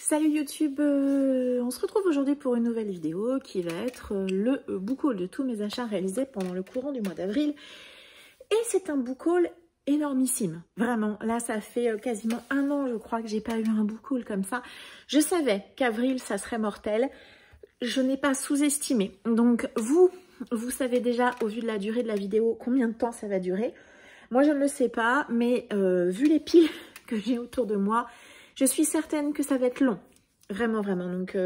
Salut YouTube, on se retrouve aujourd'hui pour une nouvelle vidéo qui va être le book haul de tous mes achats réalisés pendant le courant du mois d'avril. Et c'est un book haul énormissime, vraiment. Là, ça fait quasiment un an, je crois, que j'ai pas eu un book haul comme ça. Je savais qu'avril, ça serait mortel. Je n'ai pas sous-estimé. Donc vous savez déjà, au vu de la durée de la vidéo, combien de temps ça va durer. Moi, je ne le sais pas, mais vu les piles que j'ai autour de moi, je suis certaine que ça va être long. Vraiment, vraiment. Donc,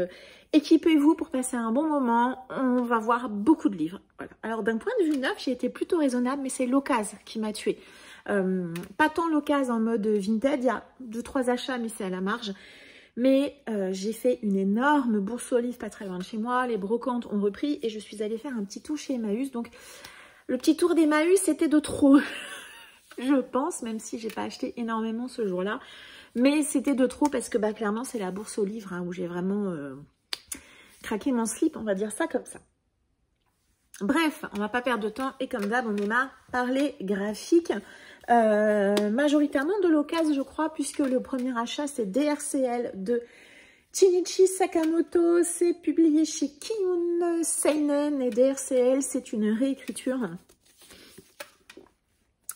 équipez-vous pour passer un bon moment. On va voir beaucoup de livres. Voilà. Alors, d'un point de vue neuf, j'ai été plutôt raisonnable, mais c'est l'occasion qui m'a tuée. Pas tant l'occasion en mode vintage. Il y a 2-3 achats, mais c'est à la marge. Mais j'ai fait une énorme bourse aux livres pas très loin de chez moi. Les brocantes ont repris et je suis allée faire un petit tour chez Emmaüs. Donc, le petit tour d'Emmaüs, c'était de trop. Je pense, même si j'ai pas acheté énormément ce jour-là. Mais c'était de trop parce que bah, clairement, c'est la bourse aux livres hein, où j'ai vraiment craqué mon slip, on va dire ça comme ça. Bref, on va pas perdre de temps et comme d'hab, on démarre par les graphiques. Majoritairement de l'occasion, je crois, puisque le premier achat, c'est DRCL de Shinichi Sakamoto. C'est publié chez Kiun Seinen et DRCL, c'est une réécriture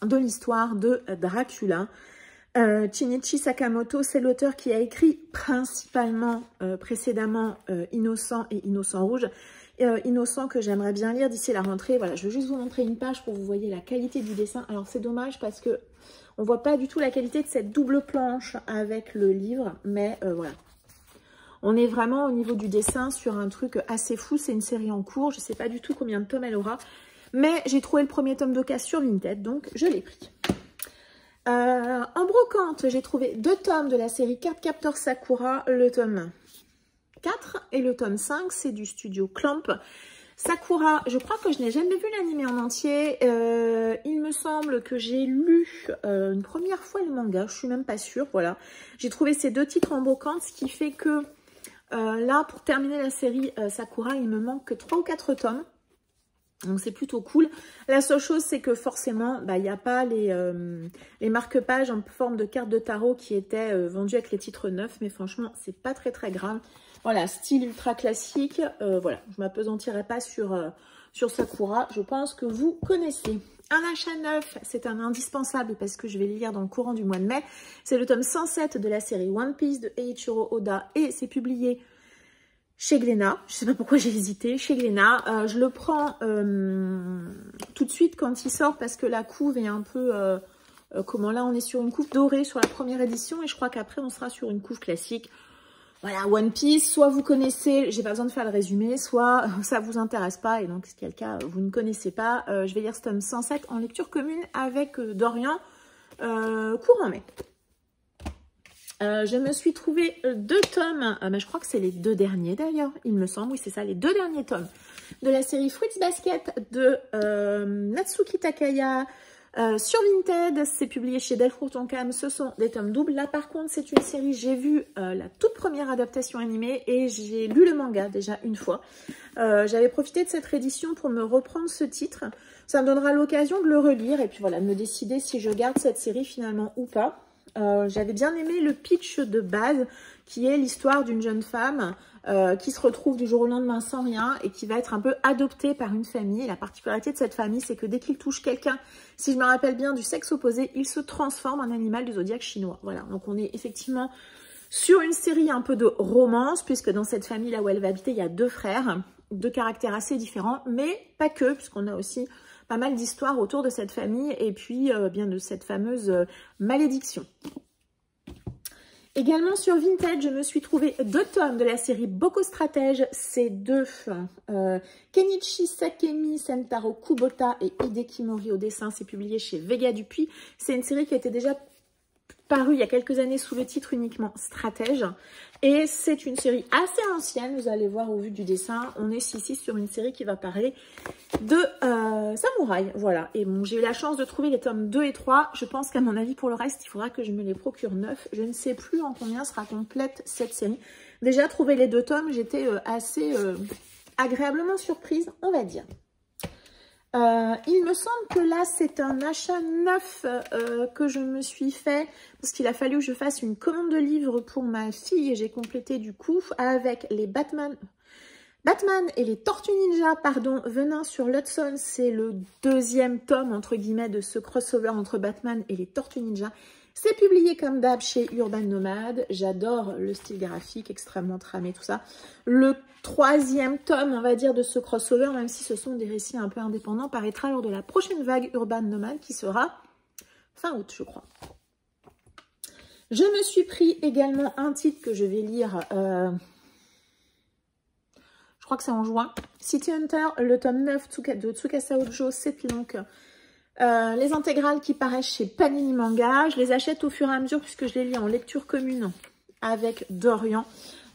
de l'histoire de Dracula. Shinichi Sakamoto, c'est l'auteur qui a écrit principalement précédemment Innocent et Innocent Rouge. Innocent que j'aimerais bien lire d'ici la rentrée. Voilà, je vais juste vous montrer une page pour que vous voyez la qualité du dessin. Alors c'est dommage parce que on voit pas du tout la qualité de cette double planche avec le livre, mais voilà. On est vraiment au niveau du dessin sur un truc assez fou. C'est une série en cours, je sais pas du tout combien de tomes elle aura, mais j'ai trouvé le premier tome d'occasion sur Vinted, donc je l'ai pris. En brocante, j'ai trouvé 2 tomes de la série Cardcaptor Sakura, le tome 4 et le tome 5, c'est du studio Clamp. Sakura, je crois que je n'ai jamais vu l'anime en entier. Il me semble que j'ai lu une première fois le manga, je suis même pas sûre, voilà. J'ai trouvé ces 2 titres en brocante, ce qui fait que là, pour terminer la série Sakura, il me manque que 3 ou 4 tomes. Donc c'est plutôt cool. La seule chose, c'est que forcément, il n'y a pas les marque-pages en forme de carte de tarot qui étaient vendues avec les titres neufs. Mais franchement, c'est pas très très grave. Voilà, style ultra classique. Voilà, je ne m'appesantirai pas sur Sakura. Je pense que vous connaissez. Un achat neuf, c'est un indispensable parce que je vais le lire dans le courant du mois de mai. C'est le tome 107 de la série One Piece de Eiichiro Oda et c'est publié chez Glénat. Je sais pas pourquoi j'ai hésité. Chez Glénat, je le prends tout de suite quand il sort parce que la couve est un peu... comment là, on est sur une couve dorée sur la première édition et je crois qu'après, on sera sur une couve classique. Voilà, One Piece, soit vous connaissez, j'ai pas besoin de faire le résumé, soit ça vous intéresse pas et donc, ce qui est le cas, vous ne connaissez pas. Je vais lire ce tome 107 en lecture commune avec Dorian courant mai. Je me suis trouvé 2 tomes, je crois que c'est les 2 derniers d'ailleurs, il me semble, oui c'est ça, les 2 derniers tomes de la série Fruits Basket de Natsuki Takaya sur Vinted, c'est publié chez Delcourt Tonkam, ce sont des tomes doubles. Là par contre c'est une série, j'ai vu la toute première adaptation animée et j'ai lu le manga déjà une fois. J'avais profité de cette réédition pour me reprendre ce titre, ça me donnera l'occasion de le relire et puis voilà, de me décider si je garde cette série finalement ou pas. J'avais bien aimé le pitch de base qui est l'histoire d'une jeune femme qui se retrouve du jour au lendemain sans rien et qui va être un peu adoptée par une famille. Et la particularité de cette famille, c'est que dès qu'il touche quelqu'un, si je me rappelle bien, du sexe opposé, il se transforme en animal du zodiaque chinois. Voilà, donc on est effectivement sur une série un peu de romance puisque dans cette famille là où elle va habiter, il y a 2 frères, 2 caractères assez différents, mais pas que, puisqu'on a aussi pas mal d'histoires autour de cette famille et puis bien de cette fameuse malédiction. Également sur Vinted, je me suis trouvé 2 tomes de la série Boko Stratège. C'est 2 Kenichi Sakemi, Sentaro Kubota et Hideki Mori au dessin. C'est publié chez Vega Dupuis. C'est une série qui a été déjà parue il y a quelques années sous le titre uniquement Stratège. Et c'est une série assez ancienne, vous allez voir au vu du dessin. On est ici sur une série qui va parler de samouraï. Voilà, et bon, j'ai eu la chance de trouver les tomes 2 et 3. Je pense qu'à mon avis, pour le reste, il faudra que je me les procure neufs. Je ne sais plus en combien sera complète cette série. Déjà, trouver les 2 tomes, j'étais assez agréablement surprise, on va dire. Il me semble que là, c'est un achat neuf que je me suis fait parce qu'il a fallu que je fasse une commande de livres pour ma fille et j'ai complété du coup avec les Batman et les Tortues Ninja, pardon, venant sur l'Hudson. C'est le deuxième tome, entre guillemets, de ce crossover entre Batman et les Tortues Ninja. C'est publié comme d'hab chez Urban Nomad. J'adore le style graphique, extrêmement tramé, tout ça. Le troisième tome, on va dire, de ce crossover, même si ce sont des récits un peu indépendants, paraîtra lors de la prochaine vague Urban Nomad qui sera fin août, je crois. Je me suis pris également un titre que je vais lire, je crois que c'est en juin. City Hunter, le tome 9 de Tsukasa Ojo, c'est donc les intégrales qui paraissent chez Panini Manga. Je les achète au fur et à mesure puisque je les lis en lecture commune avec Dorian.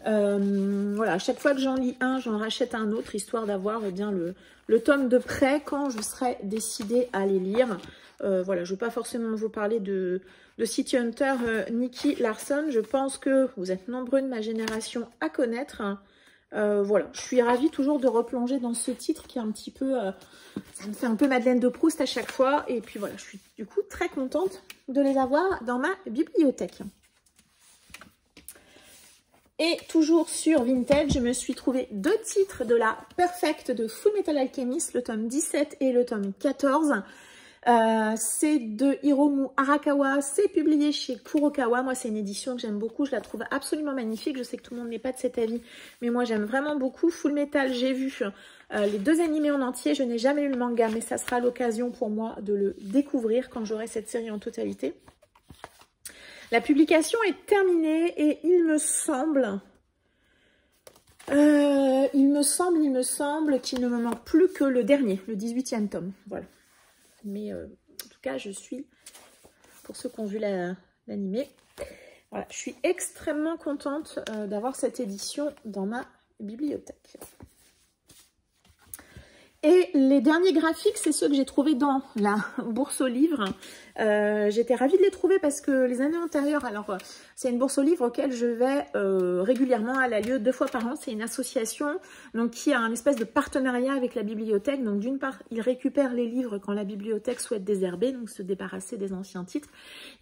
Voilà, à chaque fois que j'en lis un, j'en rachète un autre, histoire d'avoir bien le tome de près quand je serai décidée à les lire. Voilà, je ne veux pas forcément vous parler de City Hunter, Nicky Larson. Je pense que vous êtes nombreux de ma génération à connaître. Voilà, je suis ravie toujours de replonger dans ce titre qui est un petit peu... ça me fait un peu Madeleine de Proust à chaque fois. Et puis voilà, je suis du coup très contente de les avoir dans ma bibliothèque. Et toujours sur Vintage, je me suis trouvé 2 titres de la Perfect de Full Metal Alchemist, le tome 17 et le tome 14. C'est de Hiromu Arakawa, c'est publié chez Kurokawa. Moi, c'est une édition que j'aime beaucoup, je la trouve absolument magnifique. Je sais que tout le monde n'est pas de cet avis, mais moi, j'aime vraiment beaucoup. Full Metal, j'ai vu les 2 animés en entier. Je n'ai jamais lu le manga, mais ça sera l'occasion pour moi de le découvrir quand j'aurai cette série en totalité. La publication est terminée et il me semble qu'il ne me manque plus que le dernier, le 18e tome. Voilà. Mais en tout cas, je suis, pour ceux qui ont vu l'animé, voilà, je suis extrêmement contente d'avoir cette édition dans ma bibliothèque. Et les derniers graphiques, c'est ceux que j'ai trouvés dans la bourse aux livres. J'étais ravie de les trouver parce que les années antérieures, alors c'est une bourse aux livres auquel je vais régulièrement. Elle a lieu 2 fois par an. C'est une association donc qui a un espèce de partenariat avec la bibliothèque. Donc d'une part, ils récupèrent les livres quand la bibliothèque souhaite désherber, donc se débarrasser des anciens titres.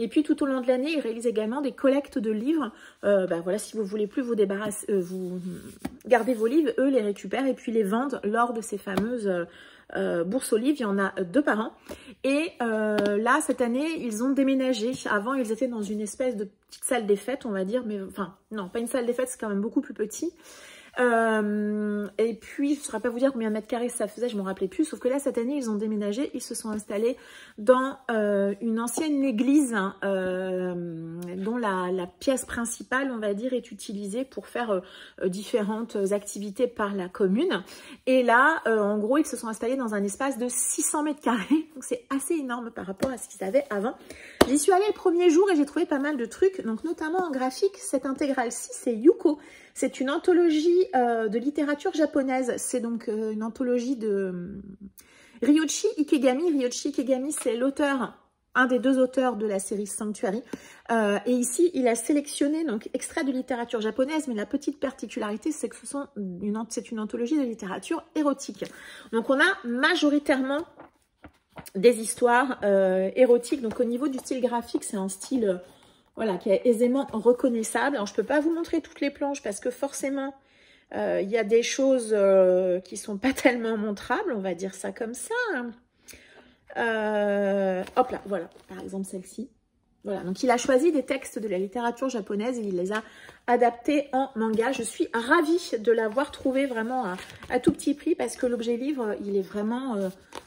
Et puis tout au long de l'année, ils réalisent également des collectes de livres. Voilà, si vous voulez plus vous débarrasser, vous gardez vos livres, eux les récupèrent et puis les vendent lors de ces fameuses bourses aux livres. Il y en a 2 par an. Et là, cette année, ils ont déménagé. Avant, ils étaient dans une espèce de petite salle des fêtes, on va dire. Mais enfin, non, pas une salle des fêtes, c'est quand même beaucoup plus petit. Et puis, je ne saurais pas vous dire combien de mètres carrés ça faisait, je ne me rappelais plus. Sauf que là, cette année, ils ont déménagé. Ils se sont installés dans une ancienne église dont la pièce principale, on va dire, est utilisée pour faire différentes activités par la commune. Et là, en gros, ils se sont installés dans un espace de 600 mètres carrés. Donc, c'est assez énorme par rapport à ce qu'ils avaient avant. J'y suis allée le premier jour et j'ai trouvé pas mal de trucs. Donc, notamment en graphique, cette intégrale-ci, c'est Yuko. C'est une anthologie de littérature japonaise. C'est donc une anthologie de Ryoichi Ikegami. Ryoichi Ikegami, c'est l'auteur, un des 2 auteurs de la série Sanctuary. Et ici, il a sélectionné donc extraits de littérature japonaise, mais la petite particularité, c'est que c'est une anthologie de littérature érotique. Donc, on a majoritairement des histoires érotiques. Donc, au niveau du style graphique, c'est un style... voilà, qui est aisément reconnaissable. Alors, je ne peux pas vous montrer toutes les planches parce que forcément, il y a des choses qui ne sont pas tellement montrables, on va dire ça comme ça. Hop là, voilà, par exemple celle-ci. Voilà, donc il a choisi des textes de la littérature japonaise et il les a adaptés en manga. Je suis ravie de l'avoir trouvé vraiment à tout petit prix parce que l'objet livre, il est vraiment,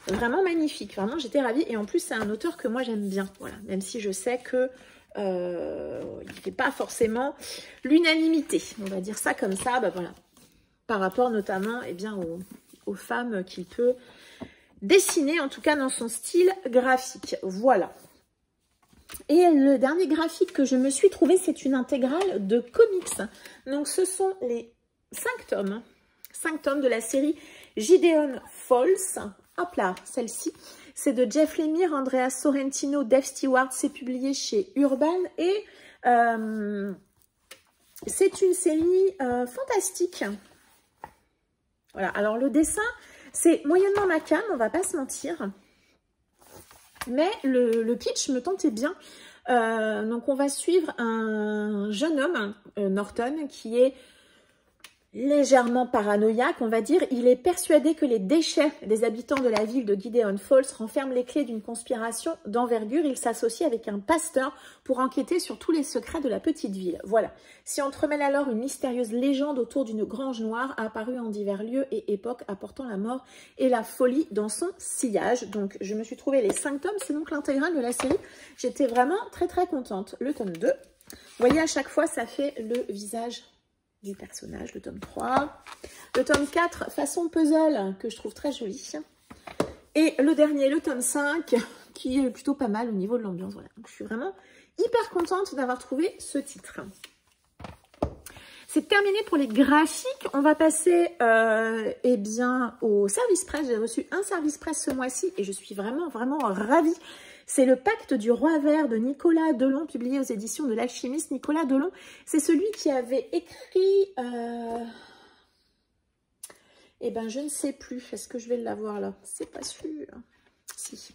vraiment magnifique. Vraiment, j'étais ravie. Et en plus, c'est un auteur que moi, j'aime bien. Voilà, même si je sais que il ne fait pas forcément l'unanimité, on va dire ça comme ça, voilà, par rapport notamment bien, aux femmes qu'il peut dessiner, en tout cas dans son style graphique. Voilà. Et le dernier graphique que je me suis trouvé, c'est une intégrale de comics. Donc ce sont les 5 tomes. 5 tomes de la série Gideon Falls. Hop là, celle-ci. C'est de Jeff Lemire, Andrea Sorrentino, Dave Stewart. C'est publié chez Urban. Et c'est une série fantastique. Voilà, alors le dessin C'est moyennement ma came, on va pas se mentir. Mais le pitch me tentait bien. Donc on va suivre un jeune homme, Norton, qui est légèrement paranoïaque, on va dire. Il est persuadé que les déchets des habitants de la ville de Gideon Falls renferment les clés d'une conspiration d'envergure. Il s'associe avec un pasteur pour enquêter sur tous les secrets de la petite ville. Voilà. S'y entremêle alors une mystérieuse légende autour d'une grange noire apparue en divers lieux et époques, apportant la mort et la folie dans son sillage. Donc je me suis trouvé les 5 tomes, c'est donc l'intégrale de la série. J'étais vraiment très très contente. Le tome 2, vous voyez à chaque fois ça fait le visage du personnage, le tome 3. Le tome 4, façon puzzle, que je trouve très joli. Et le dernier, le tome 5, qui est plutôt pas mal au niveau de l'ambiance. Voilà. Donc, je suis vraiment hyper contente d'avoir trouvé ce titre. C'est terminé pour les graphiques. On va passer eh bien, au service presse. J'ai reçu un service presse ce mois-ci et je suis vraiment, vraiment ravie. C'est le Pacte du Roi Vert de Nicolas Delon, publié aux éditions de l'Alchimiste. Nicolas Delon, c'est celui qui avait écrit... Eh ben, je ne sais plus. Est-ce que je vais l'avoir là? C'est pas sûr. Si.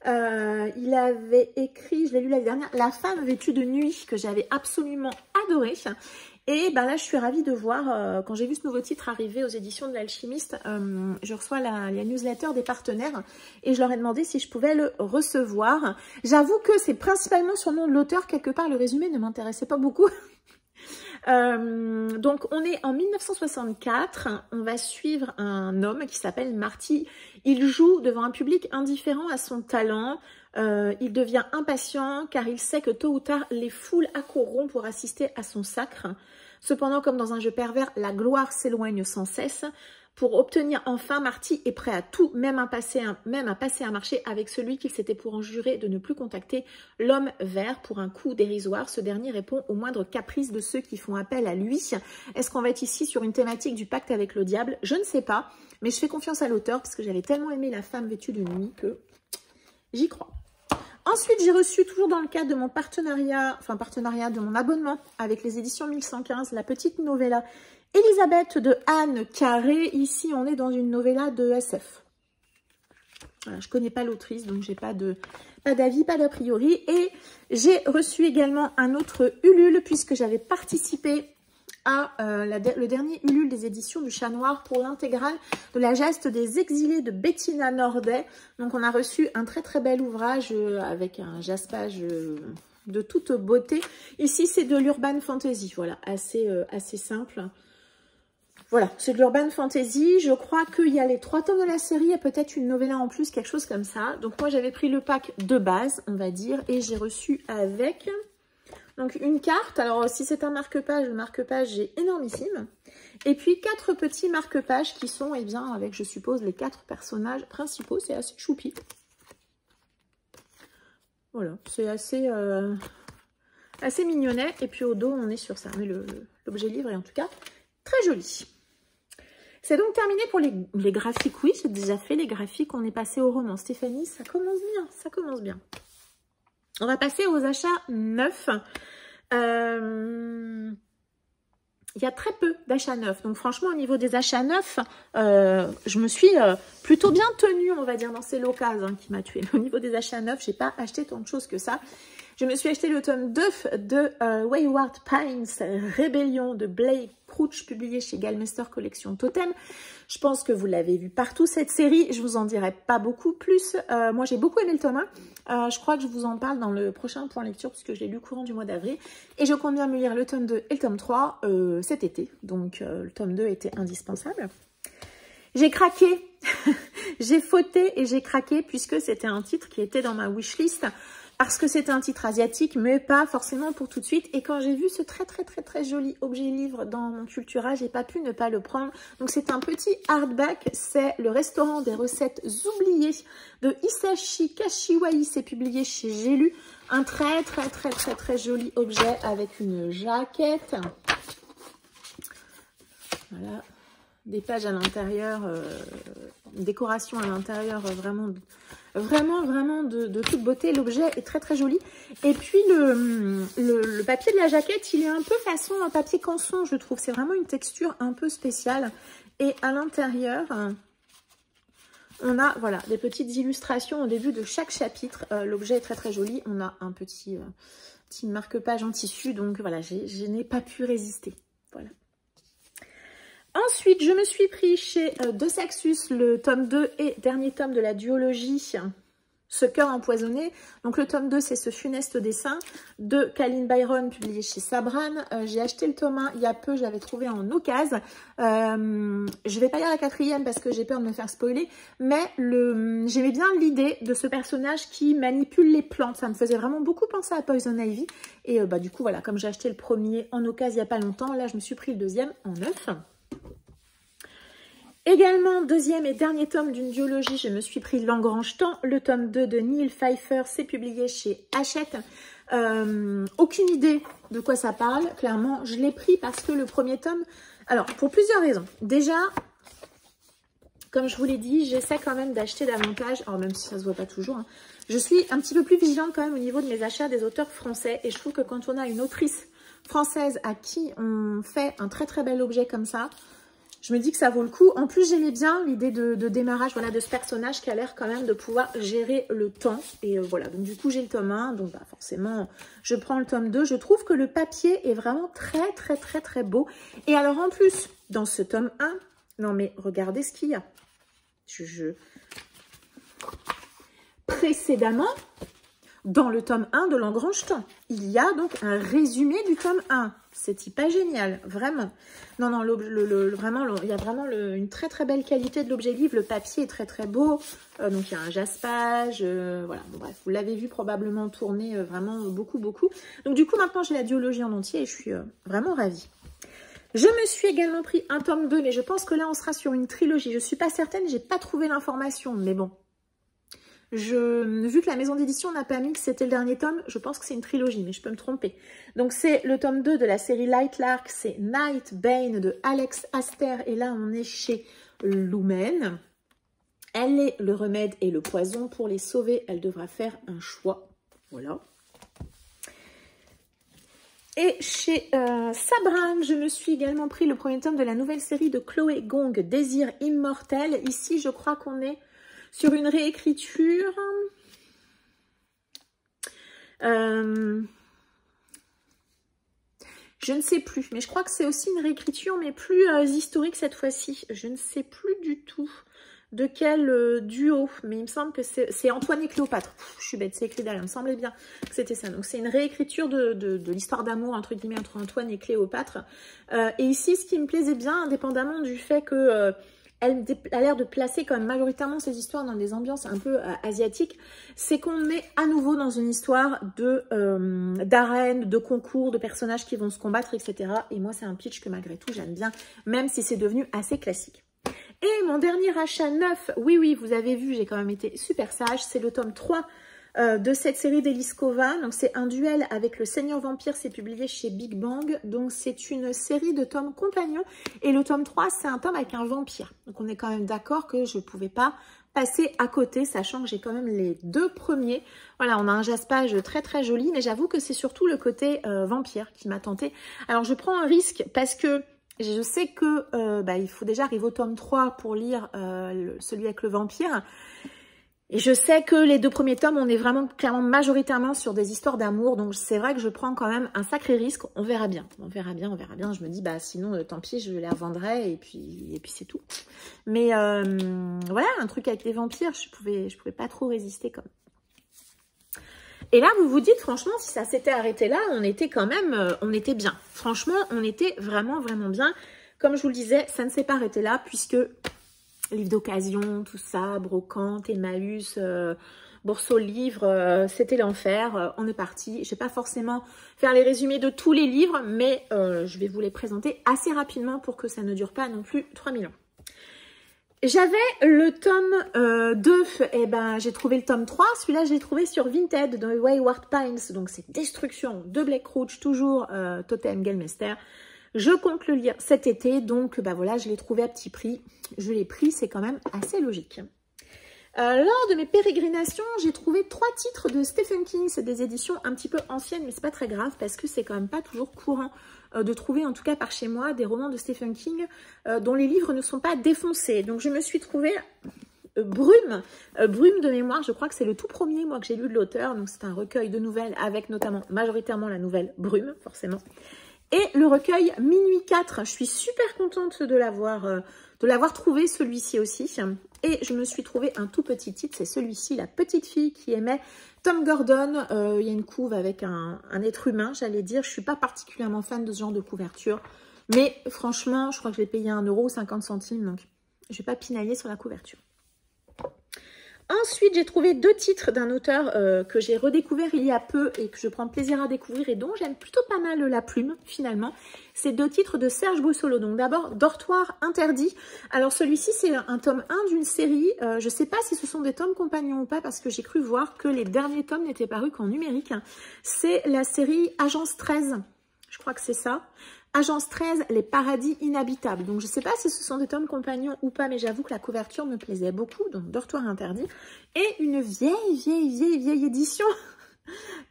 Il avait écrit, je l'ai lu l'année dernière, La femme vêtue de nuit, que j'avais absolument adoré. Et ben là, je suis ravie de voir, quand j'ai vu ce nouveau titre arriver aux éditions de l'Alchimiste, je reçois la newsletter des partenaires et je leur ai demandé si je pouvais le recevoir. J'avoue que c'est principalement sur le nom de l'auteur, quelque part le résumé ne m'intéressait pas beaucoup. Donc on est en 1964, on va suivre un homme qui s'appelle Marty. Il joue devant un public indifférent à son talent. Il devient impatient car il sait que tôt ou tard les foules accourront pour assister à son sacre. Cependant, comme dans un jeu pervers, la gloire s'éloigne sans cesse. Pour obtenir enfin, Marty est prêt à tout, même à passer un marché avec celui qu'il s'était pour en jurer de ne plus contacter, l'homme vert, pour un coût dérisoire. Ce dernier répond aux moindres caprices de ceux qui font appel à lui. Est-ce qu'on va être ici sur une thématique du pacte avec le diable? Je ne sais pas, mais je fais confiance à l'auteur parce que j'avais tellement aimé La femme vêtue de nuit que j'y crois. Ensuite, j'ai reçu, toujours dans le cadre de mon partenariat, de mon abonnement avec les éditions 1115, la petite novella Elisabeth de Anne Carré. Ici, on est dans une novella de SF. Voilà, je ne connais pas l'autrice, donc j'ai pas d'avis, pas d'a priori. Et j'ai reçu également un autre Ulule, puisque j'avais participé à le dernier Ulule des éditions du Chat Noir pour l'intégrale de La geste des exilés de Bettina Nordet. Donc on a reçu un très très bel ouvrage avec un jaspage de toute beauté. Ici c'est de l'urban fantasy, voilà, assez simple. Voilà, c'est de l'urban fantasy. Je crois qu'il y a les 3 tomes de la série et peut-être une novella en plus, quelque chose comme ça. Donc moi j'avais pris le pack de base, on va dire, et j'ai reçu avec... Donc une carte, alors si c'est un marque-page, le marque-page est énormissime. Et puis 4 petits marque-pages qui sont, eh bien, avec je suppose les 4 personnages principaux, c'est assez choupi. Voilà, c'est assez mignonnet. Et puis au dos, on est sur ça. Mais l'objet livre est en tout cas très joli. C'est donc terminé pour les graphiques. Oui, j'ai déjà fait les graphiques, on est passé au roman. Stéphanie, ça commence bien, ça commence bien. On va passer aux achats neufs. Il y a très peu d'achats neufs. Donc franchement, au niveau des achats neufs, je me suis plutôt bien tenue, on va dire, dans ces l'occasion qui m'a tuée. Au niveau des achats neufs, j'ai pas acheté tant de choses que ça. Je me suis acheté le tome 2 de Wayward Pines, Rébellion de Blake Crouch, publié chez Galmeister Collection Totem. Je pense que vous l'avez vu partout cette série, je vous en dirai pas beaucoup plus. Moi j'ai beaucoup aimé le tome 1, je crois que je vous en parle dans le prochain point lecture puisque je l'ai lu courant du mois d'avril. Et je compte bien me lire le tome 2 et le tome 3 cet été, donc le tome 2 était indispensable. J'ai craqué, j'ai fauté et j'ai craqué puisque c'était un titre qui était dans ma wishlist. Parce que c'est un titre asiatique, mais pas forcément pour tout de suite. Et quand j'ai vu ce très joli objet livre dans mon Cultura, j'ai pas pu ne pas le prendre. Donc c'est un petit hardback, c'est le restaurant des recettes oubliées de Hisashi Kashiwai. C'est publié chez J'ai lu. Un très joli objet avec une jaquette. Voilà. Des pages à l'intérieur, décoration à l'intérieur, vraiment de toute beauté. L'objet est très joli. Et puis le papier de la jaquette, il est un peu façon papier canson, je trouve. C'est vraiment une texture un peu spéciale. Et à l'intérieur, On a, voilà, des petites illustrations au début de chaque chapitre. L'objet est très très joli. On a un petit marque-page en tissu. Donc voilà, je n'ai pas pu résister. Voilà. Ensuite, je me suis pris chez De Saxus le tome 2 et dernier tome de la duologie Ce cœur empoisonné. Donc le tome 2, c'est ce funeste dessin de Kalynn Byron, publié chez Sabran. J'ai acheté le tome 1 il y a peu, je l'avais trouvé en occasion. Je vais pas lire la 4e parce que j'ai peur de me faire spoiler, mais j'aimais bien l'idée de ce personnage qui manipule les plantes. Ça me faisait vraiment beaucoup penser à Poison Ivy. Et du coup, voilà, comme j'ai acheté le premier en occasion il n'y a pas longtemps, là je me suis pris le deuxième en neuf. Également, deuxième et dernier tome d'une duologie, je me suis pris L'Engrange Temps, le tome 2 de Neil Pfeiffer, c'est publié chez Hachette. Aucune idée de quoi ça parle, clairement. Je l'ai pris parce que le premier tome... Alors, pour plusieurs raisons. Déjà, comme je vous l'ai dit, j'essaie quand même d'acheter davantage, alors même si ça se voit pas toujours, hein, je suis un petit peu plus vigilante quand même au niveau de mes achats des auteurs français. Et je trouve que quand on a une autrice française à qui on fait un très très bel objet comme ça, je me dis que ça vaut le coup. En plus, j'aimais bien l'idée de démarrage, voilà, de ce personnage qui a l'air quand même de pouvoir gérer le temps. Et voilà, donc du coup, j'ai le tome 1. Donc forcément, je prends le tome 2. Je trouve que le papier est vraiment très, très, très, très beau. Et alors, en plus, dans ce tome 1, non mais regardez ce qu'il y a. Précédemment, dans le tome 1 de L'Engrange Temps, il y a donc un résumé du tome 1. C'est hyper génial, vraiment. Non, non, vraiment, il y a vraiment une très très belle qualité de l'objet livre. Le papier est très très beau. Donc il y a un jaspage. Voilà, bon, bref, vous l'avez vu probablement tourner vraiment beaucoup, beaucoup. Donc du coup, maintenant j'ai la duologie en entier et je suis vraiment ravie. Je me suis également pris un tome 2, mais je pense que là on sera sur une trilogie. Je ne suis pas certaine, j'ai pas trouvé l'information, mais bon. Vu que la maison d'édition n'a pas mis que c'était le dernier tome, je pense que c'est une trilogie, mais je peux me tromper. Donc c'est le tome 2 de la série Light Lark, c'est Night Bane de Alex Aster, et là on est chez Lumen. Elle est le remède et le poison. Pour les sauver, elle devra faire un choix. Voilà. Et chez Sabran, je me suis également pris le premier tome de la nouvelle série de Chloé Gong, Désir immortel. Ici, je crois qu'on est sur une réécriture. Je ne sais plus, mais je crois que c'est aussi une réécriture, mais plus historique cette fois-ci. Je ne sais plus du tout de quel duo, mais il me semble que c'est Antoine et Cléopâtre. Je suis bête, c'est écrit derrière, il me semblait bien que c'était ça. Donc c'est une réécriture de l'histoire d'amour, entre guillemets, entre Antoine et Cléopâtre. Et ici, ce qui me plaisait bien, indépendamment du fait que... elle a l'air de placer quand même majoritairement ces histoires dans des ambiances un peu asiatiques, c'est qu'on est à nouveau dans une histoire d'arène, de concours, de personnages qui vont se combattre, etc. Et moi, c'est un pitch que malgré tout, j'aime bien, même si c'est devenu assez classique. Et mon dernier achat neuf, oui, vous avez vu, j'ai quand même été super sage, c'est le tome 3 de cette série d'Eliskova. Donc c'est un duel avec le Seigneur Vampire, c'est publié chez Big Bang. Donc c'est une série de tomes compagnons. Et le tome 3, c'est un tome avec un vampire. Donc on est quand même d'accord que je ne pouvais pas passer à côté, sachant que j'ai quand même les deux premiers. Voilà, on a un jaspage très très joli, mais j'avoue que c'est surtout le côté vampire qui m'a tenté. Alors je prends un risque parce que je sais que il faut déjà arriver au tome 3 pour lire celui avec le vampire. Et je sais que les deux premiers tomes, on est vraiment clairement majoritairement sur des histoires d'amour. Donc c'est vrai que je prends quand même un sacré risque. On verra bien, on verra bien, on verra bien. Je me dis, sinon tant pis, je les revendrai et puis c'est tout. Mais voilà, un truc avec les vampires, je pouvais pas trop résister comme. Et là, vous vous dites, franchement, si ça s'était arrêté là, on était quand même, on était bien. Franchement, on était vraiment, vraiment bien. Comme je vous le disais, ça ne s'est pas arrêté là, puisque livres d'occasion, tout ça, brocante, Emmaüs, bourse aux livres, c'était l'enfer. On est parti. Je ne vais pas forcément faire les résumés de tous les livres, mais je vais vous les présenter assez rapidement pour que ça ne dure pas non plus 3000 ans. J'avais le tome 2, et j'ai trouvé le tome 3. Celui-là, je l'ai trouvé sur Vinted, dans Wayward Pines. Donc, c'est Destruction de Blake Crouch, toujours Totem Gelmester. Je compte le lire cet été, donc voilà, je l'ai trouvé à petit prix. Je l'ai pris, c'est quand même assez logique. Lors de mes pérégrinations, j'ai trouvé 3 titres de Stephen King. C'est des éditions un petit peu anciennes, mais c'est pas très grave parce que c'est quand même pas toujours courant de trouver, en tout cas par chez moi, des romans de Stephen King dont les livres ne sont pas défoncés. Donc je me suis trouvé Brume. Brume de mémoire, je crois que c'est le tout premier, moi, que j'ai lu de l'auteur. Donc, c'est un recueil de nouvelles avec notamment, majoritairement, la nouvelle Brume, forcément. Et le recueil Minuit 4, je suis super contente de l'avoir trouvé, celui-ci aussi. Et je me suis trouvé un tout petit titre, c'est celui-ci, La petite fille qui aimait Tom Gordon. Il y a une couve avec un être humain, j'allais dire. Je ne suis pas particulièrement fan de ce genre de couverture. Mais franchement, je crois que je l'ai payé 1,50 €, donc je ne vais pas pinailler sur la couverture. Ensuite, j'ai trouvé 2 titres d'un auteur que j'ai redécouvert il y a peu et que je prends plaisir à découvrir et dont j'aime plutôt pas mal la plume, finalement. C'est 2 titres de Serge Boussolo. Donc d'abord, Dortoir interdit. Alors celui-ci, c'est un tome 1 d'une série. Je ne sais pas si ce sont des tomes compagnons ou pas parce que j'ai cru voir que les derniers tomes n'étaient parus qu'en numérique. C'est la série Agence 13. Je crois que c'est ça. Agence 13, les paradis inhabitables. Donc, je ne sais pas si ce sont des tomes compagnons ou pas, mais j'avoue que la couverture me plaisait beaucoup. Donc, Dortoir interdit. Et une vieille édition.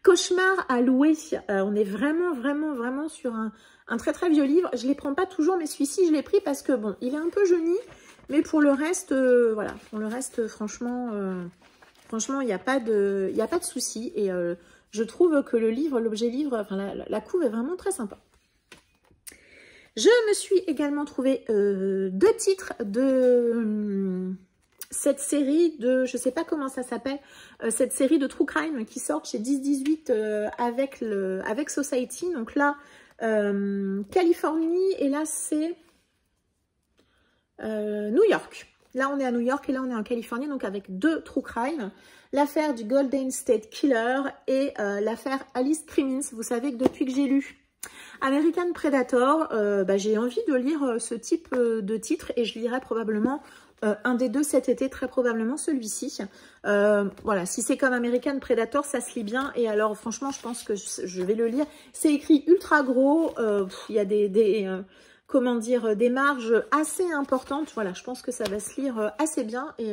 Cauchemar à louer. On est vraiment sur un très vieux livre. Je ne les prends pas toujours, mais celui-ci, je l'ai pris parce que, bon, il est un peu jauni. Mais pour le reste, voilà. Pour le reste, franchement, il n'y a pas de souci. Et je trouve que le livre, l'objet livre, enfin, la couve est vraiment très sympa. Je me suis également trouvé 2 titres de cette série de, je ne sais pas comment ça s'appelle, cette série de True Crime qui sort chez 10-18 avec Society. Donc là, Californie et là c'est New York. Là on est à New York et là on est en Californie, donc avec 2 True Crime. L'affaire du Golden State Killer et l'affaire Alice Crimmins. Vous savez que depuis que j'ai lu American Predator, j'ai envie de lire ce type de titre et je lirai probablement un des 2 cet été, très probablement celui-ci. Voilà, si c'est comme American Predator, ça se lit bien et alors franchement, je pense que je vais le lire. C'est écrit ultra gros, il y a comment dire, des marges assez importantes. Voilà, je pense que ça va se lire assez bien et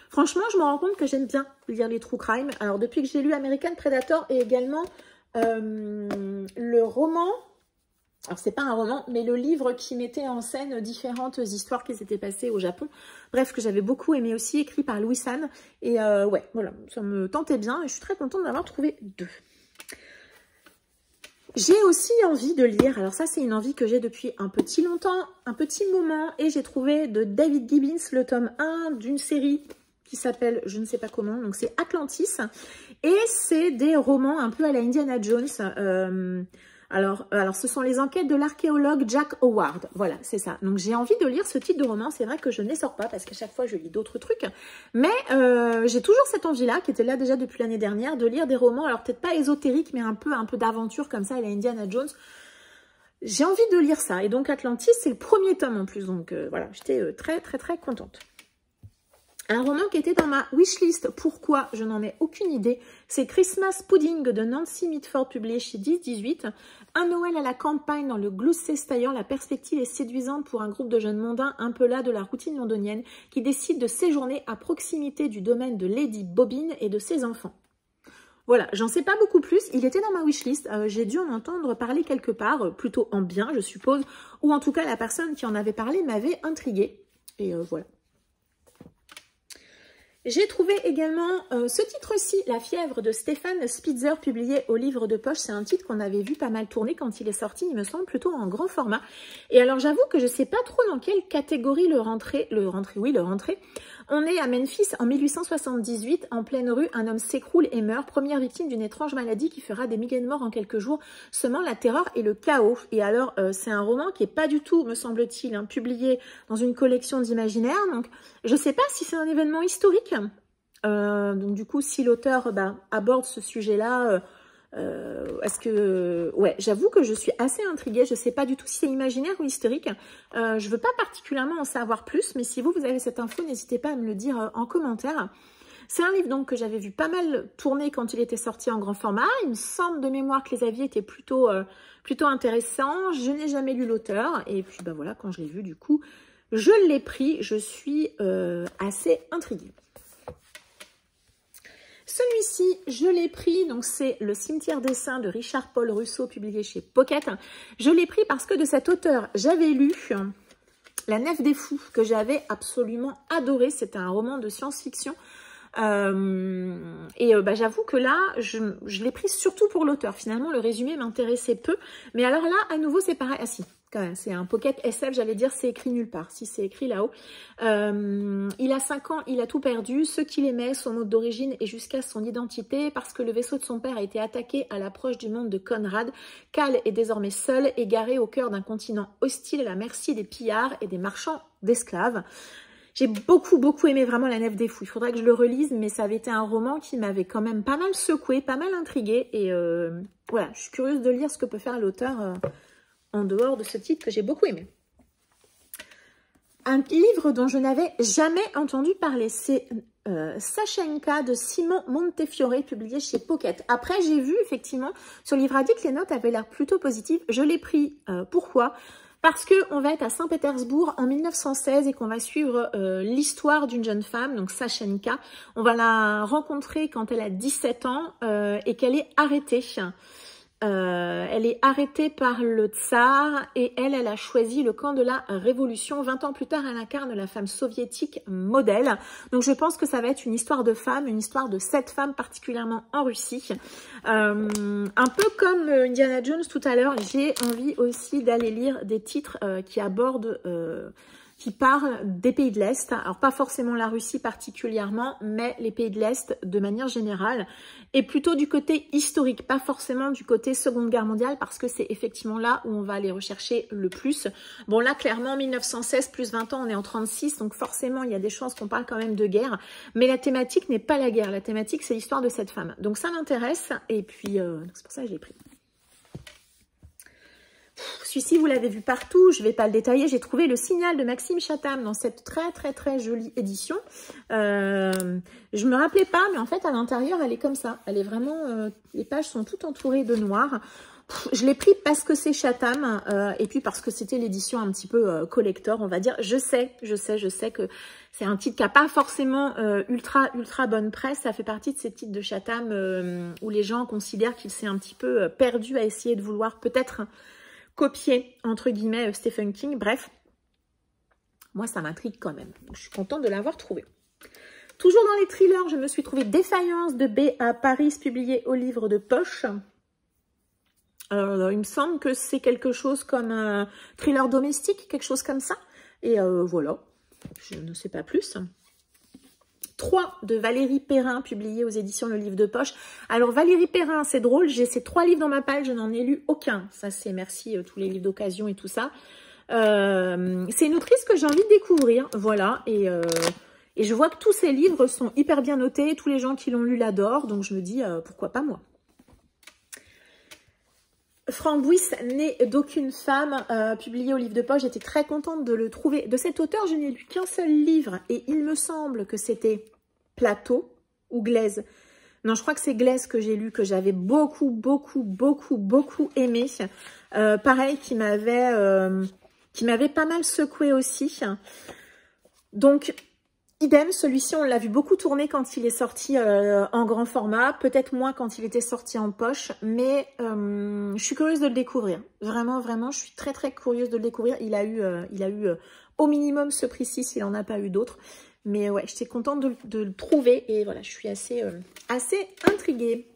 franchement, je me rends compte que j'aime bien lire les True Crime. Alors, depuis que j'ai lu American Predator et également le roman, alors c'est pas un roman, mais le livre qui mettait en scène différentes histoires qui s'étaient passées au Japon, bref, que j'avais beaucoup aimé aussi, écrit par Louis San, et ouais, voilà, ça me tentait bien, et je suis très contente d'avoir trouvé 2. J'ai aussi envie de lire, alors ça c'est une envie que j'ai depuis un petit moment, et j'ai trouvé de David Gibbons le tome 1 d'une série qui s'appelle, je ne sais pas comment, donc c'est Atlantis, et c'est des romans un peu à la Indiana Jones. Alors ce sont les enquêtes de l'archéologue Jack Howard, voilà, c'est ça. Donc j'ai envie de lire ce type de roman, c'est vrai que je ne les sors pas, parce qu'à chaque fois je lis d'autres trucs, mais j'ai toujours cette envie-là, qui était là déjà depuis l'année dernière, de lire des romans, alors peut-être pas ésotériques, mais un peu d'aventure comme ça, à la Indiana Jones. J'ai envie de lire ça, et donc Atlantis, c'est le premier tome en plus, donc voilà, j'étais très contente. Un roman qui était dans ma wishlist, pourquoi? Je n'en ai aucune idée. C'est Christmas Pudding de Nancy Mitford, publié chez 10-18. Un Noël à la campagne dans le Gloucestershire. La perspective est séduisante pour un groupe de jeunes mondains un peu las de la routine londonienne qui décident de séjourner à proximité du domaine de Lady Bobbin et de ses enfants. Voilà, j'en sais pas beaucoup plus. Il était dans ma wishlist. J'ai dû en entendre parler quelque part, plutôt en bien, je suppose. Ou en tout cas, la personne qui en avait parlé m'avait intriguée. Et voilà. J'ai trouvé également ce titre-ci, La fièvre de Stéphane Spitzer, publié au livre de poche. C'est un titre qu'on avait vu pas mal tourner quand il est sorti, il me semble, plutôt en grand format. Et alors, j'avoue que je ne sais pas trop dans quelle catégorie le rentrer. On est à Memphis en 1878, en pleine rue, un homme s'écroule et meurt, première victime d'une étrange maladie qui fera des milliers de morts en quelques jours, semant la terreur et le chaos. Et alors, c'est un roman qui n'est pas du tout, me semble-t-il, publié dans une collection d'imaginaire. Donc, je ne sais pas si c'est un événement historique. Donc, du coup, si l'auteur aborde ce sujet-là, est-ce que... Ouais, j'avoue que je suis assez intriguée. Je ne sais pas du tout si c'est imaginaire ou historique. Je ne veux pas particulièrement en savoir plus, mais si vous avez cette info, n'hésitez pas à me le dire en commentaire. C'est un livre donc que j'avais vu pas mal tourner quand il était sorti en grand format. Il me semble de mémoire que les avis étaient plutôt intéressants. Je n'ai jamais lu l'auteur. Et puis, voilà, quand je l'ai vu, du coup, je l'ai pris. Je suis assez intriguée. Celui-ci, je l'ai pris, donc c'est Le cimetière des saints de Richard Paul Russo, publié chez Pocket. Je l'ai pris parce que de cet auteur, j'avais lu La Nef des Fous, que j'avais absolument adoré. C'était un roman de science-fiction. J'avoue que là, je l'ai pris surtout pour l'auteur. Finalement, le résumé m'intéressait peu. Mais alors là, à nouveau, c'est pareil. Ah si, quand même, c'est un pocket SF, j'allais dire, c'est écrit nulle part. Si, c'est écrit là-haut. Il a 5 ans, il a tout perdu. Ce qu'il aimait, son mode d'origine et jusqu'à son identité, parce que le vaisseau de son père a été attaqué à l'approche du monde de Conrad. Cal est désormais seul, égaré au cœur d'un continent hostile à la merci des pillards et des marchands d'esclaves. J'ai beaucoup aimé vraiment La Nef des Fous. Il faudrait que je le relise, mais ça avait été un roman qui m'avait quand même pas mal secoué, pas mal intrigué. Et voilà, je suis curieuse de lire ce que peut faire l'auteur en dehors de ce titre que j'ai beaucoup aimé. Un livre dont je n'avais jamais entendu parler, c'est Sachenka de Simon Montefiore, publié chez Pocket. Après, j'ai vu effectivement sur Livre Addict, les notes avaient l'air plutôt positives. Je l'ai pris. Pourquoi ? Parce qu'on va être à Saint-Pétersbourg en 1916 et qu'on va suivre l'histoire d'une jeune femme, donc Sachenka. On va la rencontrer quand elle a 17 ans et qu'elle est arrêtée. Elle est arrêtée par le tsar et elle a choisi le camp de la révolution. 20 ans plus tard, elle incarne la femme soviétique modèle. Donc je pense que ça va être une histoire de femme, une histoire de cette femme particulièrement en Russie. Un peu comme Indiana Jones tout à l'heure, j'ai envie aussi d'aller lire des titres qui abordent... qui parle des pays de l'Est, alors pas forcément la Russie particulièrement, mais les pays de l'Est de manière générale, et plutôt du côté historique, pas forcément du côté Seconde Guerre mondiale, parce que c'est effectivement là où on va aller rechercher le plus. Bon là, clairement, 1916 plus 20 ans, on est en 36, donc forcément, il y a des chances qu'on parle quand même de guerre, mais la thématique n'est pas la guerre, la thématique, c'est l'histoire de cette femme. Donc ça m'intéresse, et puis c'est pour ça que je l'ai pris. Celui-ci, vous l'avez vu partout, je ne vais pas le détailler. J'ai trouvé Le Signal de Maxime Chatham dans cette très jolie édition. Je me rappelais pas, mais en fait, à l'intérieur, elle est comme ça. Elle est vraiment... les pages sont toutes entourées de noir. Je l'ai pris parce que c'est Chatham et puis parce que c'était l'édition un petit peu collector, on va dire. Je sais que c'est un titre qui n'a pas forcément ultra bonne presse. Ça fait partie de ces titres de Chatham où les gens considèrent qu'il s'est un petit peu perdu à essayer de vouloir peut-être... copier, entre guillemets, Stephen King. Bref, moi, ça m'intrigue quand même. Je suis contente de l'avoir trouvé. Toujours dans les thrillers, je me suis trouvé Défaillance de B. à Paris, publié au livre de poche. Il me semble que c'est quelque chose comme un thriller domestique, quelque chose comme ça. Et voilà, je ne sais pas plus. 3 de Valérie Perrin, publié aux éditions Le Livre de Poche. Alors Valérie Perrin, c'est drôle, j'ai ces 3 livres dans ma palle, je n'en ai lu aucun. Ça c'est merci tous les livres d'occasion et tout ça. C'est une autrice que j'ai envie de découvrir, voilà. Et je vois que tous ces livres sont hyper bien notés, tous les gens qui l'ont lu l'adorent, donc je me dis pourquoi pas moi. Framboise, né d'aucune femme, publié au Livre de Poche. J'étais très contente de le trouver. De cet auteur, je n'ai lu qu'un seul livre et il me semble que c'était Plateau ou Glaise. Non, je crois que c'est Glaise que j'ai lu, que j'avais beaucoup aimé. Pareil, qui m'avait pas mal secoué aussi. Donc... idem, celui-ci, on l'a vu beaucoup tourner quand il est sorti en grand format, peut-être moins quand il était sorti en poche, mais je suis curieuse de le découvrir. Vraiment, je suis très curieuse de le découvrir. Il a eu au minimum ce prix-ci, s'il n'en a pas eu d'autres. Mais ouais, j'étais contente de le trouver et voilà, je suis assez intriguée.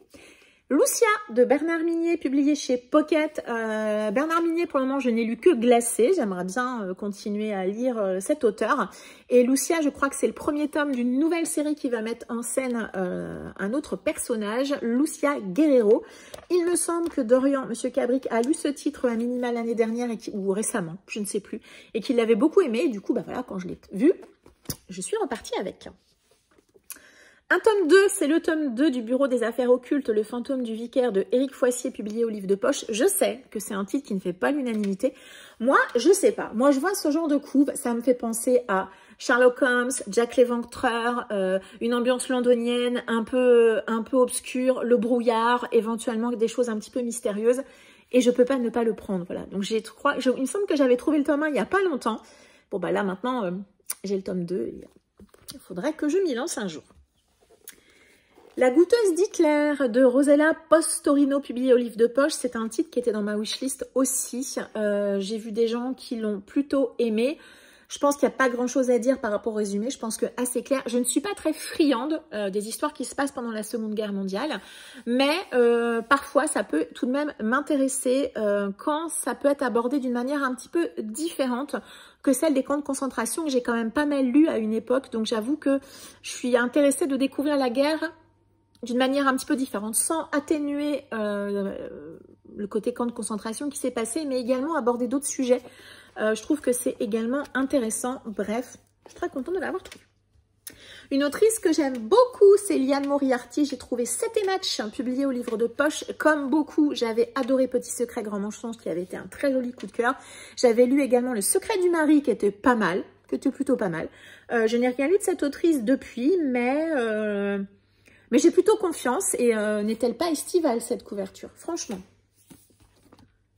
Lucia de Bernard Minier, publié chez Pocket. Bernard Minier, pour le moment, je n'ai lu que Glacé. J'aimerais bien continuer à lire cet auteur. Et Lucia, je crois que c'est le premier tome d'une nouvelle série qui va mettre en scène un autre personnage, Lucia Guerrero. Il me semble que Dorian, Monsieur Cabric, a lu ce titre à minima l'année dernière ou récemment, je ne sais plus, et qu'il l'avait beaucoup aimé. Et du coup, bah voilà, quand je l'ai vu, je suis repartie avec. Un tome 2, c'est le tome 2 du Bureau des Affaires Occultes, Le Fantôme du Vicaire de Éric Foissier, publié au Livre de Poche. Je sais que c'est un titre qui ne fait pas l'unanimité. Moi, je sais pas. Moi, je vois ce genre de couve, ça me fait penser à Sherlock Holmes, Jack l'Éventreur, une ambiance londonienne un peu obscure, le brouillard, éventuellement des choses un petit peu mystérieuses. Et je peux pas ne pas le prendre, voilà. Donc, il me semble que j'avais trouvé le tome 1 il n'y a pas longtemps. Bon, bah là, maintenant, j'ai le tome 2. Il faudrait que je m'y lance un jour. La goûteuse d'Hitler de Rosella Postorino, publié au Livre de Poche. C'est un titre qui était dans ma wishlist aussi. J'ai vu des gens qui l'ont plutôt aimé. Je pense qu'il n'y a pas grand-chose à dire par rapport au résumé. Je pense que assez clair. Je ne suis pas très friande des histoires qui se passent pendant la Seconde Guerre mondiale. Mais parfois, ça peut tout de même m'intéresser quand ça peut être abordé d'une manière un petit peu différente que celle des camps de concentration que j'ai quand même pas mal lu à une époque. Donc j'avoue que je suis intéressée de découvrir la guerre d'une manière un petit peu différente, sans atténuer le côté camp de concentration qui s'est passé, mais également aborder d'autres sujets. Je trouve que c'est également intéressant. Bref, je suis très contente de l'avoir trouvé. Une autrice que j'aime beaucoup, c'est Liane Moriarty. J'ai trouvé 7 et Match, publié au livre de poche. Comme beaucoup, j'avais adoré Petit Secret, Grand Mensonge, qui avait été un très joli coup de cœur. J'avais lu également Le Secret du Mari, qui était pas mal, qui était plutôt pas mal. Je n'ai rien lu de cette autrice depuis, mais j'ai plutôt confiance. Et n'est-elle pas estivale, cette couverture? Franchement.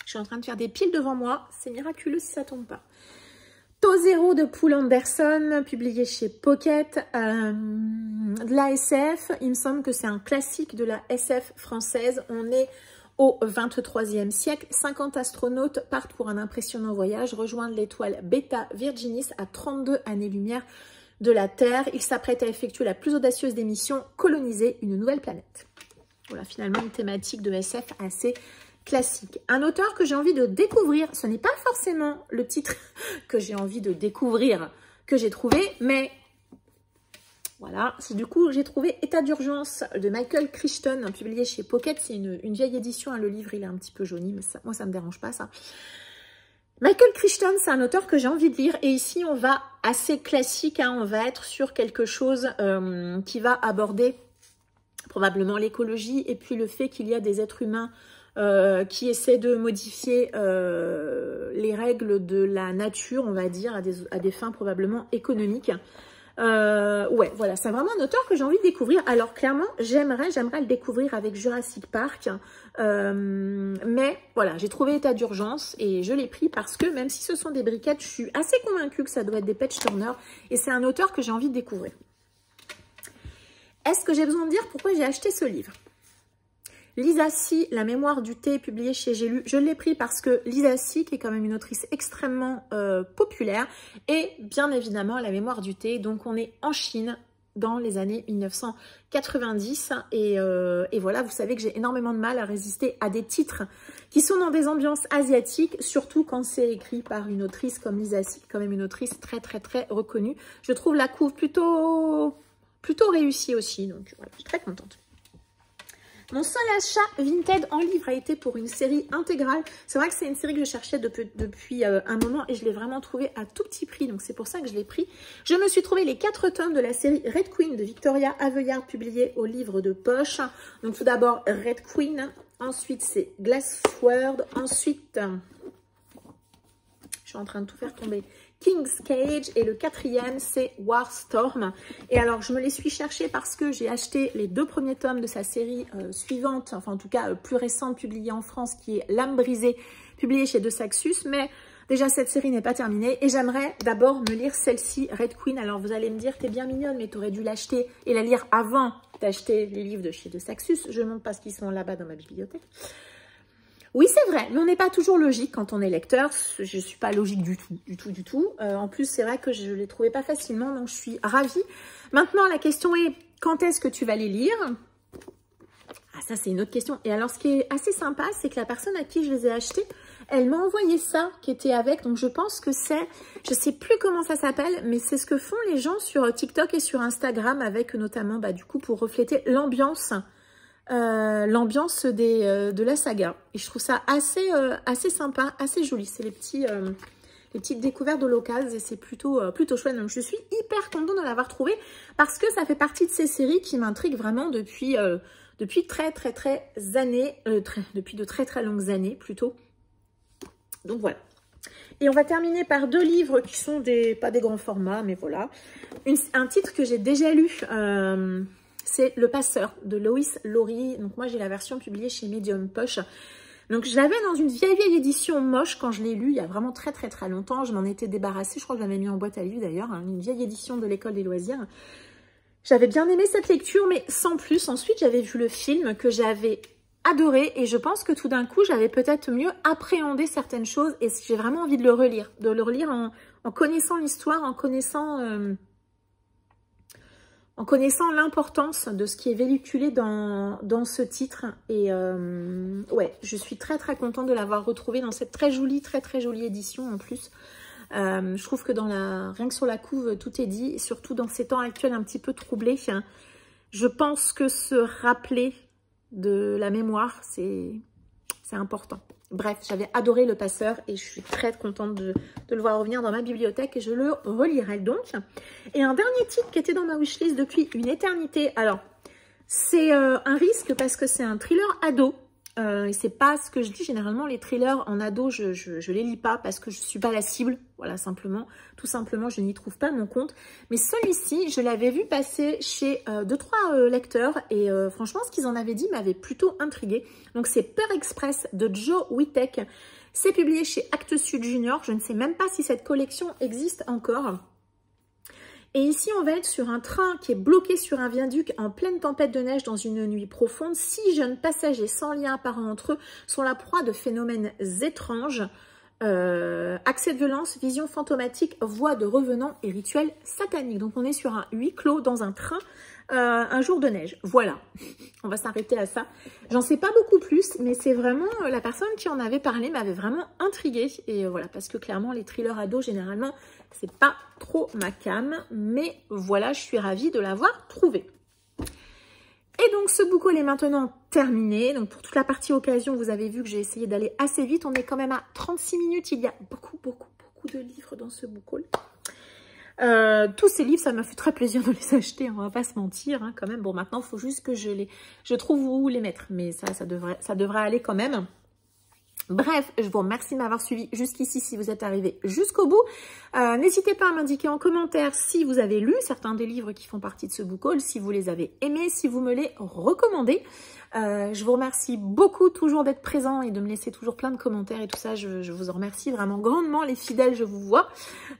Je suis en train de faire des piles devant moi. C'est miraculeux si ça tombe pas. Taux de Poul Anderson, publié chez Pocket. De la SF. Il me semble que c'est un classique de la SF française. On est au 23e siècle. 50 astronautes partent pour un impressionnant voyage, rejoindre l'étoile Beta Virginis à 32 années-lumière de la Terre. Ils s'apprêtent à effectuer la plus audacieuse des missions, coloniser une nouvelle planète. Voilà, finalement une thématique de SF assez classique. Un auteur que j'ai envie de découvrir, ce n'est pas forcément le titre que j'ai envie de découvrir que j'ai trouvé, mais voilà, du coup j'ai trouvé État d'urgence de Michael Crichton, publié chez Pocket. C'est une vieille édition, hein, le livre il est un petit peu jauni, mais ça, moi ça me dérange pas ça. Michael Crichton, c'est un auteur que j'ai envie de lire, et ici on va assez classique, hein, on va être sur quelque chose qui va aborder probablement l'écologie et puis le fait qu'il y a des êtres humains qui essaie de modifier les règles de la nature, on va dire, à des fins probablement économiques. Ouais, voilà, c'est vraiment un auteur que j'ai envie de découvrir. Alors, clairement, j'aimerais le découvrir avec Jurassic Park. Mais, voilà, j'ai trouvé État d'urgence et je l'ai pris parce que, même si ce sont des briquettes, je suis assez convaincue que ça doit être des Page Turner. Et c'est un auteur que j'ai envie de découvrir. Est-ce que j'ai besoin de dire pourquoi j'ai acheté ce livre ? Lisa Si, La mémoire du thé, publié chez J'ai lu. Je l'ai pris parce que Lisa Si, qui est quand même une autrice extrêmement populaire, et bien évidemment La mémoire du thé. Donc on est en Chine dans les années 1990 et voilà, vous savez que j'ai énormément de mal à résister à des titres qui sont dans des ambiances asiatiques, surtout quand c'est écrit par une autrice comme Lisa Si, quand même une autrice très très très reconnue. Je trouve la couve plutôt réussie aussi, donc voilà, je suis très contente. Mon seul achat Vinted en livre a été pour une série intégrale. C'est vrai que c'est une série que je cherchais depuis un moment et je l'ai vraiment trouvée à tout petit prix. Donc c'est pour ça que je l'ai pris. Je me suis trouvé les 4 tomes de la série Red Queen de Victoria Aveyard, publiée au livre de poche. Donc tout d'abord Red Queen, ensuite c'est Glass Sword, ensuite je suis en train de tout faire tomber, King's Cage, et le 4e c'est War Storm. Et alors je me les suis cherchés parce que j'ai acheté les 2 premiers tomes de sa série suivante, enfin en tout cas plus récente, publiée en France, qui est L'âme brisée, publiée chez De Saxus. Mais déjà cette série n'est pas terminée et j'aimerais d'abord me lire celle-ci, Red Queen. Alors vous allez me dire, t'es bien mignonne, mais t'aurais dû l'acheter et la lire avant d'acheter les livres de chez De Saxus. Je montre parce qu'ils sont là-bas dans ma bibliothèque. Oui, c'est vrai, mais on n'est pas toujours logique quand on est lecteur. Je ne suis pas logique du tout. En plus, c'est vrai que je ne les trouvais pas facilement, donc je suis ravie. Maintenant, la question est, quand est-ce que tu vas les lire? Ah, ça, c'est une autre question. Et alors, ce qui est assez sympa, c'est que la personne à qui je les ai achetés, elle m'a envoyé ça qui était avec. Donc, je pense que c'est, je ne sais plus comment ça s'appelle, mais c'est ce que font les gens sur TikTok et sur Instagram avec notamment, du coup, pour refléter l'ambiance. De la saga, et je trouve ça assez sympa, assez joli. C'est les petites découvertes de l'occasion et c'est plutôt chouette. Donc je suis hyper contente de l'avoir trouvé parce que ça fait partie de ces séries qui m'intriguent vraiment depuis très années, depuis de très longues années plutôt. Donc voilà. Et on va terminer par 2 livres qui sont pas des grands formats, mais voilà. Un titre que j'ai déjà lu. C'est Le Passeur de Lois Lowry. Donc moi j'ai la version publiée chez Medium Poche. Donc je l'avais dans une vieille édition moche quand je l'ai lu il y a vraiment très longtemps. Je m'en étais débarrassée, je crois que je l'avais mis en boîte à livres d'ailleurs, hein, une vieille édition de l'école des loisirs. J'avais bien aimé cette lecture mais sans plus. Ensuite j'avais vu le film que j'avais adoré et je pense que tout d'un coup, j'avais peut-être mieux appréhendé certaines choses et j'ai vraiment envie de le relire en connaissant l'histoire, en connaissant l'importance de ce qui est véhiculé dans ce titre. Et ouais, je suis très très contente de l'avoir retrouvé dans cette très jolie édition en plus. Je trouve que rien que sur la couve, tout est dit, et surtout dans ces temps actuels un petit peu troublés. Je pense que se rappeler de la mémoire, c'est important. Bref, j'avais adoré Le Passeur et je suis très contente de le voir revenir dans ma bibliothèque et je le relirai donc. Et un dernier titre qui était dans ma wishlist depuis une éternité. Alors, c'est un risque parce que c'est un thriller ado. Et c'est pas ce que je dis généralement, les thrillers en ado, je les lis pas parce que je suis pas la cible. Voilà, tout simplement, je n'y trouve pas mon compte. Mais celui-ci, je l'avais vu passer chez 2-3 lecteurs et franchement, ce qu'ils en avaient dit m'avait plutôt intriguée. Donc, c'est Peur Express de Joe Witek. C'est publié chez Actes Sud Junior. Je ne sais même pas si cette collection existe encore. Et ici, on va être sur un train qui est bloqué sur un viaduc en pleine tempête de neige dans une nuit profonde. 6 jeunes passagers sans lien apparent entre eux sont la proie de phénomènes étranges. Accès de violence, vision fantomatique, voix de revenants et rituels sataniques. Donc, on est sur un huis clos dans un train un jour de neige. Voilà, on va s'arrêter à ça. J'en sais pas beaucoup plus, mais c'est vraiment la personne qui en avait parlé m'avait vraiment intriguée. Et voilà, parce que clairement, les thrillers ados, généralement, c'est pas trop ma came. Mais voilà, je suis ravie de l'avoir trouvé. Et donc, ce book haul est maintenant terminé. Donc, pour toute la partie occasion, vous avez vu que j'ai essayé d'aller assez vite. On est quand même à 36 minutes. Il y a beaucoup de livres dans ce book haul. Tous ces livres, ça m'a fait très plaisir de les acheter, on va pas se mentir, hein, quand même. Bon, maintenant, il faut juste que je trouve où les mettre. Mais ça devrait aller quand même. Bref, je vous remercie de m'avoir suivi jusqu'ici si vous êtes arrivé jusqu'au bout. N'hésitez pas à m'indiquer en commentaire si vous avez lu certains des livres qui font partie de ce book haul, si vous les avez aimés, si vous me les recommandez. Je vous remercie beaucoup toujours d'être présent et de me laisser toujours plein de commentaires et tout ça. Je vous en remercie vraiment grandement, les fidèles, je vous vois.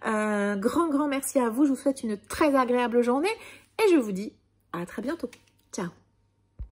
Grand merci à vous. Je vous souhaite une très agréable journée et je vous dis à très bientôt. Ciao.